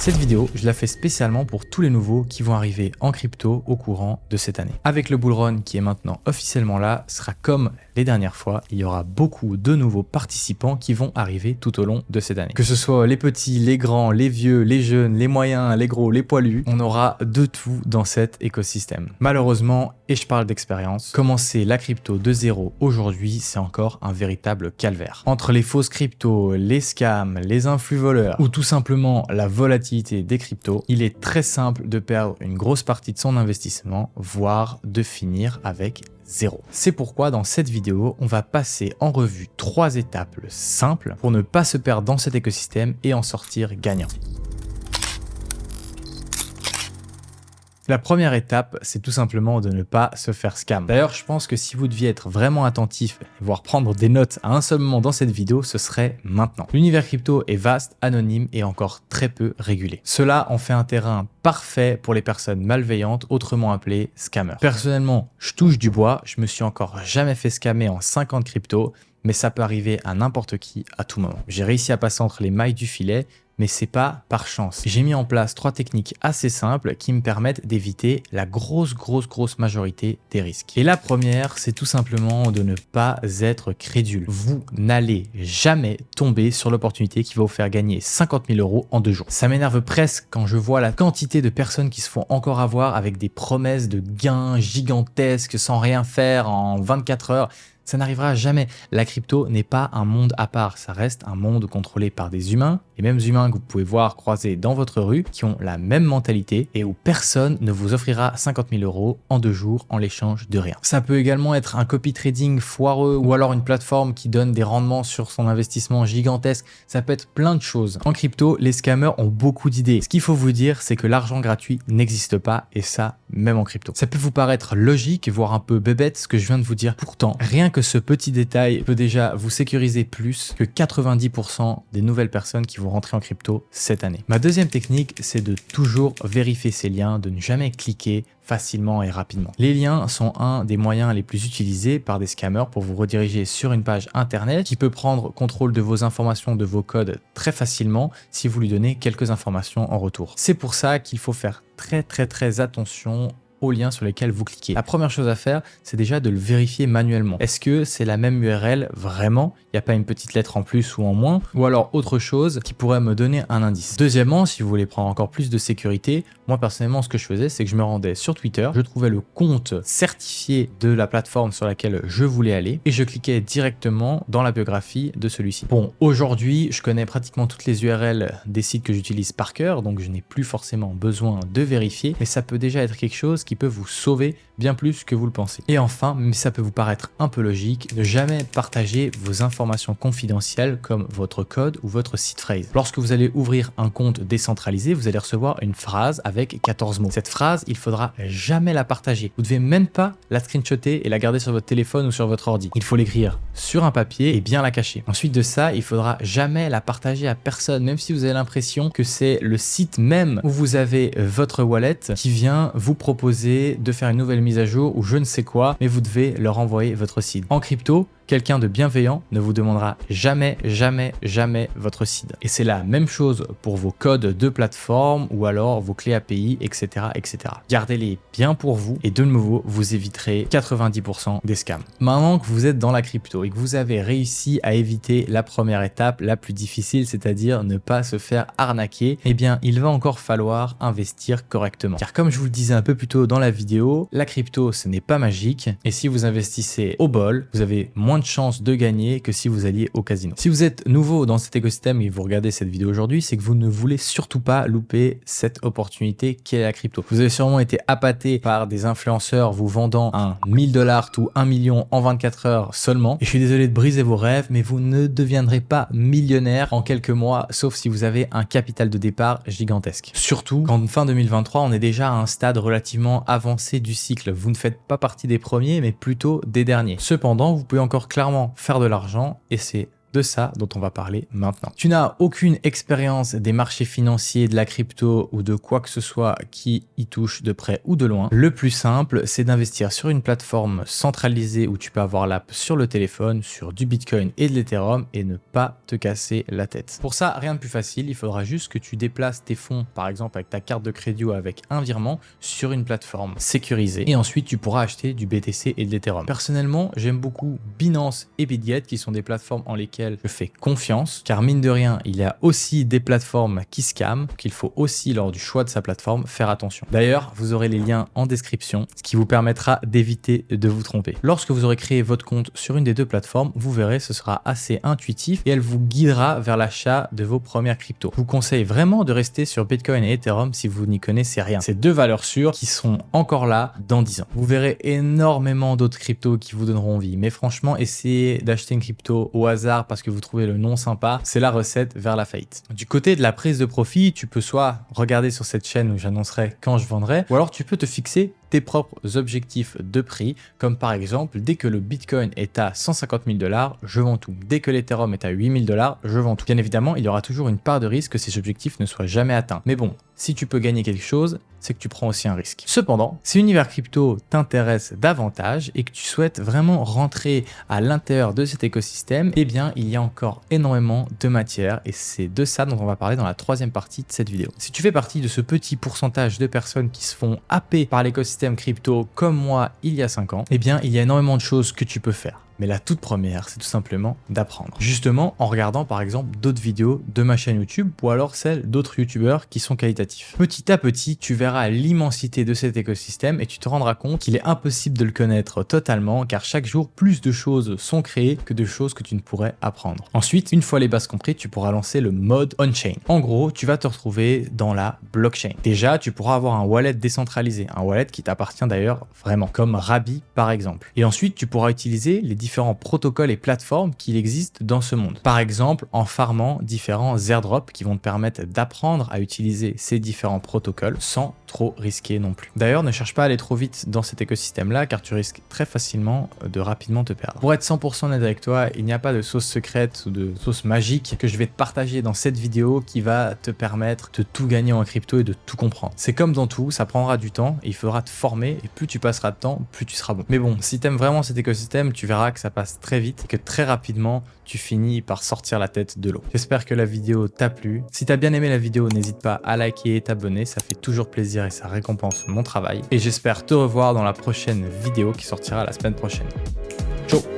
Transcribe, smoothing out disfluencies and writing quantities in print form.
Cette vidéo, je la fais spécialement pour tous les nouveaux qui vont arriver en crypto au courant de cette année. Avec le bull run qui est maintenant officiellement là, sera comme les dernières fois, il y aura beaucoup de nouveaux participants qui vont arriver tout au long de cette année. Que ce soit les petits, les grands, les vieux, les jeunes, les moyens, les gros, les poilus, on aura de tout dans cet écosystème. Malheureusement, et je parle d'expérience, commencer la crypto de zéro aujourd'hui, c'est encore un véritable calvaire. Entre les fausses cryptos, les scams, les influx voleurs ou tout simplement la volatilité des cryptos, il est très simple de perdre une grosse partie de son investissement, voire de finir avec zéro. C'est pourquoi dans cette vidéo, on va passer en revue 3 étapes simples pour ne pas se perdre dans cet écosystème et en sortir gagnant. La première étape, c'est tout simplement de ne pas se faire scam. D'ailleurs, je pense que si vous deviez être vraiment attentif, voire prendre des notes à un seul moment dans cette vidéo, ce serait maintenant. L'univers crypto est vaste, anonyme et encore très peu régulé. Cela en fait un terrain parfait pour les personnes malveillantes, autrement appelées scammers. Personnellement, je touche du bois, je me suis encore jamais fait scammer en 5 ans de crypto, mais ça peut arriver à n'importe qui à tout moment. J'ai réussi à passer entre les mailles du filet, mais c'est pas par chance. J'ai mis en place 3 techniques assez simples qui me permettent d'éviter la grosse majorité des risques. Et la première, c'est tout simplement de ne pas être crédule. Vous n'allez jamais tomber sur l'opportunité qui va vous faire gagner 50 000 € en 2 jours. Ça m'énerve presque quand je vois la quantité de personnes qui se font encore avoir avec des promesses de gains gigantesques sans rien faire en 24 heures. Ça n'arrivera jamais. La crypto n'est pas un monde à part, ça reste un monde contrôlé par des humains, les mêmes humains que vous pouvez voir croisés dans votre rue, qui ont la même mentalité et où personne ne vous offrira 50 000 € en 2 jours en l'échange de rien. Ça peut également être un copy trading foireux ou alors une plateforme qui donne des rendements sur son investissement gigantesque. Ça peut être plein de choses. En crypto, les scammers ont beaucoup d'idées. Ce qu'il faut vous dire, c'est que l'argent gratuit n'existe pas et ça, même en crypto. Ça peut vous paraître logique, voire un peu bébête ce que je viens de vous dire. Pourtant, rien que ce petit détail peut déjà vous sécuriser plus que 90% des nouvelles personnes qui vont rentrer en crypto cette année. Ma deuxième technique, c'est de toujours vérifier ces liens, de ne jamais cliquer facilement et rapidement. Les liens sont un des moyens les plus utilisés par des scammers pour vous rediriger sur une page internet qui peut prendre contrôle de vos informations, de vos codes très facilement si vous lui donnez quelques informations en retour. C'est pour ça qu'il faut faire très attention aux liens sur lesquels vous cliquez. La première chose à faire, c'est déjà de le vérifier manuellement. Est-ce que c'est la même URL vraiment? Il n'y a pas une petite lettre en plus ou en moins? Ou alors autre chose qui pourrait me donner un indice. Deuxièmement, si vous voulez prendre encore plus de sécurité, moi personnellement ce que je faisais, c'est que je me rendais sur Twitter, je trouvais le compte certifié de la plateforme sur laquelle je voulais aller et je cliquais directement dans la biographie de celui-ci. Bon, aujourd'hui, je connais pratiquement toutes les URL des sites que j'utilise par cœur, donc je n'ai plus forcément besoin de vérifier, mais ça peut déjà être quelque chose qui peut vous sauver bien plus que vous le pensez. Et enfin, mais ça peut vous paraître un peu logique, ne jamais partager vos informations confidentielles comme votre code ou votre seed phrase. Lorsque vous allez ouvrir un compte décentralisé, vous allez recevoir une phrase avec 14 mots. Cette phrase, il faudra jamais la partager. Vous devez même pas la screenshotter et la garder sur votre téléphone ou sur votre ordi. Il faut l'écrire sur un papier et bien la cacher. Ensuite de ça, il faudra jamais la partager à personne, même si vous avez l'impression que c'est le site même où vous avez votre wallet qui vient vous proposer de faire une nouvelle mise à jour ou je ne sais quoi, mais vous devez leur envoyer votre seed. En crypto, quelqu'un de bienveillant ne vous demandera jamais votre seed. Et c'est la même chose pour vos codes de plateforme ou alors vos clés API, etc. Gardez-les bien pour vous et de nouveau, vous éviterez 90% des scams. Maintenant que vous êtes dans la crypto et que vous avez réussi à éviter la première étape, la plus difficile, c'est-à-dire ne pas se faire arnaquer, eh bien, il va encore falloir investir correctement. Car comme je vous le disais un peu plus tôt dans la vidéo, la crypto, ce n'est pas magique et si vous investissez au bol, vous avez moins de chances de gagner que si vous alliez au casino. Si vous êtes nouveau dans cet écosystème et vous regardez cette vidéo aujourd'hui, c'est que vous ne voulez surtout pas louper cette opportunité qu'est la crypto. Vous avez sûrement été appâté par des influenceurs vous vendant un 1000 $ ou 1 million en 24 heures seulement. Et je suis désolé de briser vos rêves, mais vous ne deviendrez pas millionnaire en quelques mois, sauf si vous avez un capital de départ gigantesque. Surtout qu'en fin 2023, on est déjà à un stade relativement avancé du cycle. Vous ne faites pas partie des premiers, mais plutôt des derniers. Cependant, vous pouvez encore clairement faire de l'argent et c'est de ça dont on va parler maintenant. Tu n'as aucune expérience des marchés financiers, de la crypto ou de quoi que ce soit qui y touche de près ou de loin. Le plus simple, c'est d'investir sur une plateforme centralisée où tu peux avoir l'app sur le téléphone, sur du Bitcoin et de l'Ethereum et ne pas te casser la tête. Pour ça, rien de plus facile, il faudra juste que tu déplaces tes fonds, par exemple avec ta carte de crédit ou avec un virement, sur une plateforme sécurisée et ensuite tu pourras acheter du BTC et de l'Ethereum. Personnellement, j'aime beaucoup Binance et Bitget qui sont des plateformes en lesquelles je fais confiance car mine de rien, il y a aussi des plateformes qui scamment qu'il faut aussi lors du choix de sa plateforme faire attention. D'ailleurs, vous aurez les liens en description, ce qui vous permettra d'éviter de vous tromper. Lorsque vous aurez créé votre compte sur une des deux plateformes, vous verrez, ce sera assez intuitif et elle vous guidera vers l'achat de vos premières cryptos. Je vous conseille vraiment de rester sur Bitcoin et Ethereum si vous n'y connaissez rien. C'est deux valeurs sûres qui sont encore là dans 10 ans. Vous verrez énormément d'autres cryptos qui vous donneront envie, mais franchement, essayez d'acheter une crypto au hasard parce que vous trouvez le nom sympa, c'est la recette vers la faillite. Du côté de la prise de profit, tu peux soit regarder sur cette chaîne où j'annoncerai quand je vendrai, ou alors tu peux te fixer tes propres objectifs de prix, comme par exemple, dès que le Bitcoin est à 150 000 $, je vends tout. Dès que l'Ethereum est à 8 000 $, je vends tout. Bien évidemment, il y aura toujours une part de risque que ces objectifs ne soient jamais atteints. Mais bon, si tu peux gagner quelque chose, c'est que tu prends aussi un risque. Cependant, si l'univers crypto t'intéresse davantage et que tu souhaites vraiment rentrer à l'intérieur de cet écosystème, eh bien, il y a encore énormément de matière et c'est de ça dont on va parler dans la troisième partie de cette vidéo. Si tu fais partie de ce petit pourcentage de personnes qui se font happer par l'écosystème crypto comme moi il y a 5 ans, eh bien, il y a énormément de choses que tu peux faire. Mais la toute première, c'est tout simplement d'apprendre. Justement, en regardant par exemple d'autres vidéos de ma chaîne YouTube ou alors celles d'autres youtubeurs qui sont qualitatifs. Petit à petit, tu verras l'immensité de cet écosystème et tu te rendras compte qu'il est impossible de le connaître totalement car chaque jour, plus de choses sont créées que de choses que tu ne pourrais apprendre. Ensuite, une fois les bases comprises, tu pourras lancer le mode on-chain. En gros, tu vas te retrouver dans la blockchain. Déjà, tu pourras avoir un wallet décentralisé, un wallet qui t'appartient d'ailleurs vraiment, comme Rabbi par exemple. Et ensuite, tu pourras utiliser les différents protocoles et plateformes qu'il existe dans ce monde. Par exemple, en farmant différents airdrops qui vont te permettre d'apprendre à utiliser ces différents protocoles sans trop risquer non plus. D'ailleurs, ne cherche pas à aller trop vite dans cet écosystème-là car tu risques très facilement de rapidement te perdre. Pour être 100% honnête avec toi, il n'y a pas de sauce secrète ou de sauce magique que je vais te partager dans cette vidéo qui va te permettre de tout gagner en crypto et de tout comprendre. C'est comme dans tout, ça prendra du temps et il faudra te former et plus tu passeras de temps, plus tu seras bon. Mais bon, si tu aimes vraiment cet écosystème, tu verras que ça passe très vite et que très rapidement, tu finis par sortir la tête de l'eau. J'espère que la vidéo t'a plu. Si tu as bien aimé la vidéo, n'hésite pas à liker et t'abonner, ça fait toujours plaisir et ça récompense mon travail. Et j'espère te revoir dans la prochaine vidéo qui sortira la semaine prochaine. Ciao!